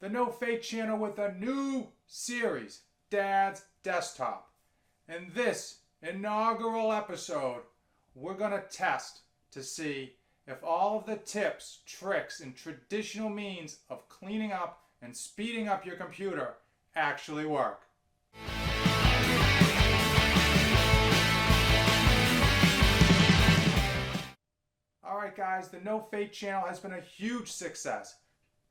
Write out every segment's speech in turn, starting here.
the No Fate channel with a new series, Dad's Desktop. In this inaugural episode, we're going to test to see if all of the tips, tricks, and traditional means of cleaning up and speeding up your computer actually work. Alright guys, the No Fate channel has been a huge success.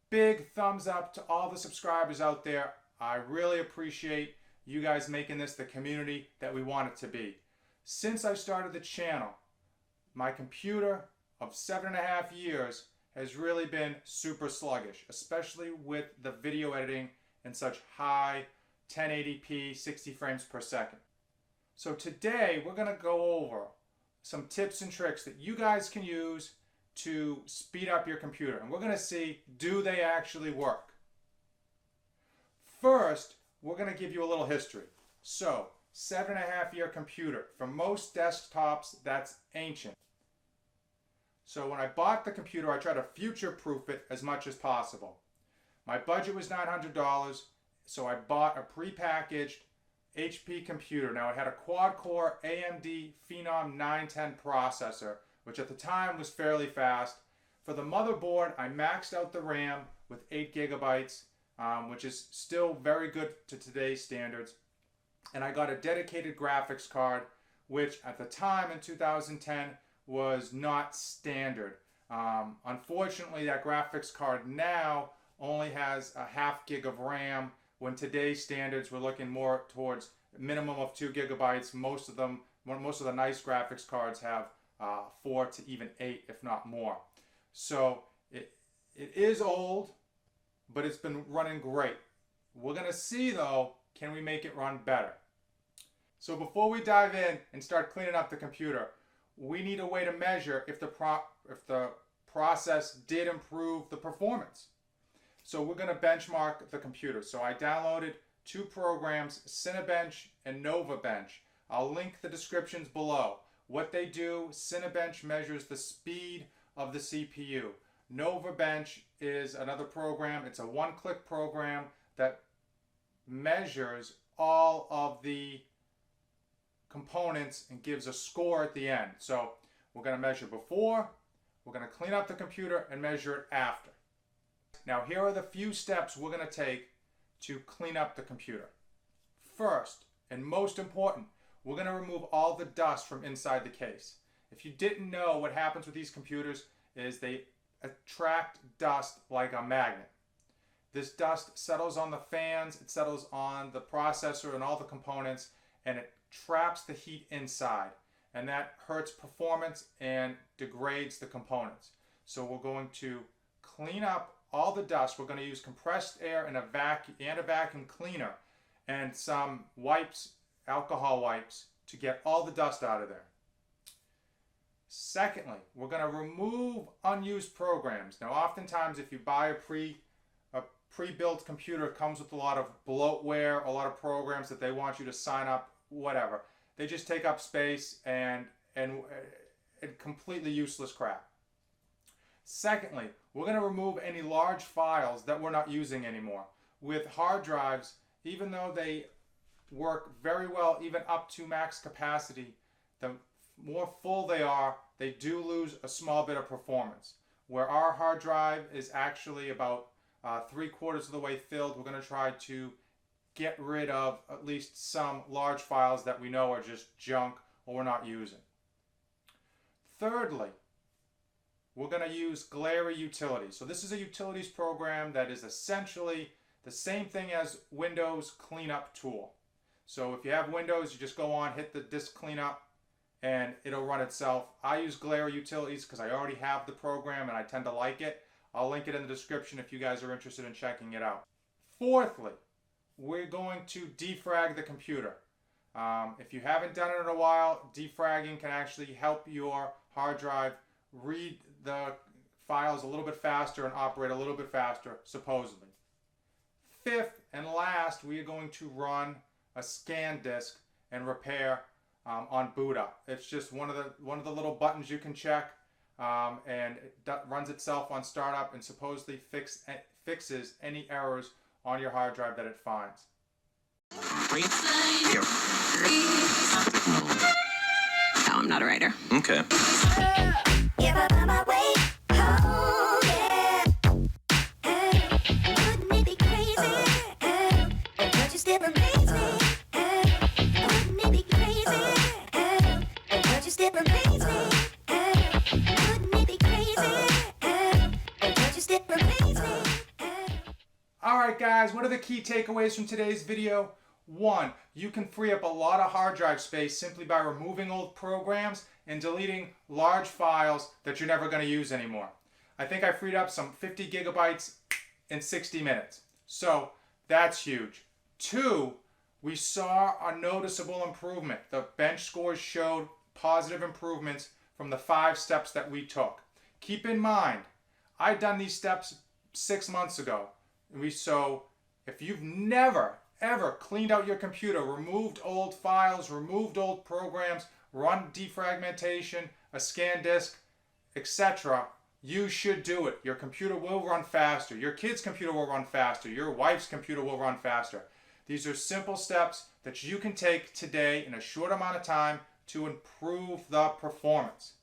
Big thumbs up to all the subscribers out there. I really appreciate you guys making this the community that we want it to be. Since I started the channel, my computer of 7.5 years has really been super sluggish, especially with the video editing in such high 1080p 60 frames per second. So today we're going to go over some tips and tricks that you guys can use to speed up your computer. And we're going to see, do they actually work? First, we're going to give you a little history. So, 7.5 year computer. For most desktops, that's ancient. So when I bought the computer, I tried to future-proof it as much as possible. My budget was $900, so I bought a prepackaged HP computer. Now it had a quad-core AMD Phenom 910 processor, which at the time was fairly fast. For the motherboard, I maxed out the RAM with 8 gigabytes, which is still very good to today's standards. And I got a dedicated graphics card, which at the time in 2010 was not standard. Unfortunately, that graphics card now only has a half gig of RAM. When today's standards, we're looking more towards a minimum of 2 gigabytes. Most of the nice graphics cards have 4 to even 8, if not more. So it is old, but it's been running great. We're going to see though, can we make it run better? So before we dive in and start cleaning up the computer, we need a way to measure if the process did improve the performance. So we're going to benchmark the computer. So I downloaded 2 programs, Cinebench and NovaBench. I'll link the descriptions below. What they do, Cinebench measures the speed of the CPU. NovaBench is another program. It's a one-click program that measures all of the components and gives a score at the end. So we're going to measure before, we're going to clean up the computer and measure it after. Now here are the few steps we're going to take to clean up the computer. First, and most important, we're going to remove all the dust from inside the case. If you didn't know, what happens with these computers is they attract dust like a magnet. This dust settles on the fans, it settles on the processor and all the components, and it traps the heat inside. And that hurts performance and degrades the components. So we're going to clean up all the dust. We're going to use compressed air and a vacuum cleaner and some wipes, alcohol wipes, to get all the dust out of there. Secondly, we're going to remove unused programs. Now oftentimes if you buy a pre-built computer, it comes with a lot of bloatware, a lot of programs that they want you to sign up, whatever. They just take up space and completely useless crap. Secondly, we're going to remove any large files that we're not using anymore. With hard drives, even though they work very well, even up to max capacity, the more full they are, they do lose a small bit of performance. Where our hard drive is actually about 3/4 of the way filled, we're going to try to get rid of at least some large files that we know are just junk or we're not using. Thirdly, we're going to use Glary Utilities. So this is a utilities program that is essentially the same thing as Windows Cleanup Tool. So if you have Windows, you just go on, hit the disk cleanup, and it'll run itself. I use Glary Utilities because I already have the program and I tend to like it. I'll link it in the description if you guys are interested in checking it out. Fourthly, we're going to defrag the computer. If you haven't done it in a while, defragging can actually help your hard drive read the files a little bit faster and operate a little bit faster, supposedly. Fifth and last, we are going to run a scan disk and repair on boot up. It's just one of the little buttons you can check, and it runs itself on startup and supposedly fixes any errors on your hard drive that it finds. No, I'm not a writer. Okay. Alright guys, what are the key takeaways from today's video? 1. You can free up a lot of hard drive space simply by removing old programs and deleting large files that you're never going to use anymore. I think I freed up some 50 gigabytes in 60 minutes. So that's huge. 2. We saw a noticeable improvement. The bench scores showed positive improvements from the 5 steps that we took. Keep in mind, I'd done these steps 6 months ago. So if you've never ever cleaned out your computer, removed old files, removed old programs, run defragmentation, a scan disk, etc., you should do it. Your computer will run faster. Your kid's computer will run faster. Your wife's computer will run faster. These are simple steps that you can take today in a short amount of time to improve the performance.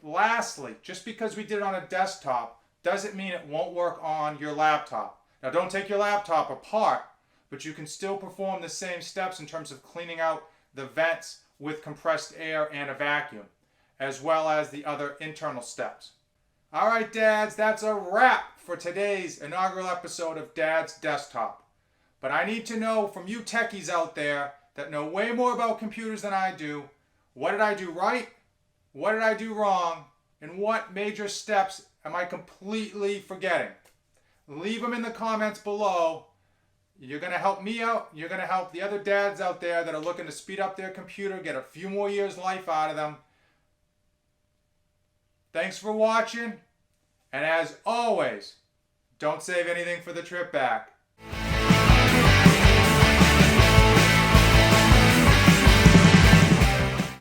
Lastly, just because we did it on a desktop doesn't mean it won't work on your laptop. Now don't take your laptop apart, but you can still perform the same steps in terms of cleaning out the vents with compressed air and a vacuum, as well as the other internal steps. Alright dads, that's a wrap for today's inaugural episode of Dad's Desktop. But I need to know from you techies out there that know way more about computers than I do, what did I do right, what did I do wrong, and what major steps am I completely forgetting? Leave them in the comments below. You're going to help me out. You're going to help the other dads out there that are looking to speed up their computer, get a few more years life out of them. Thanks for watching. And as always, don't save anything for the trip back.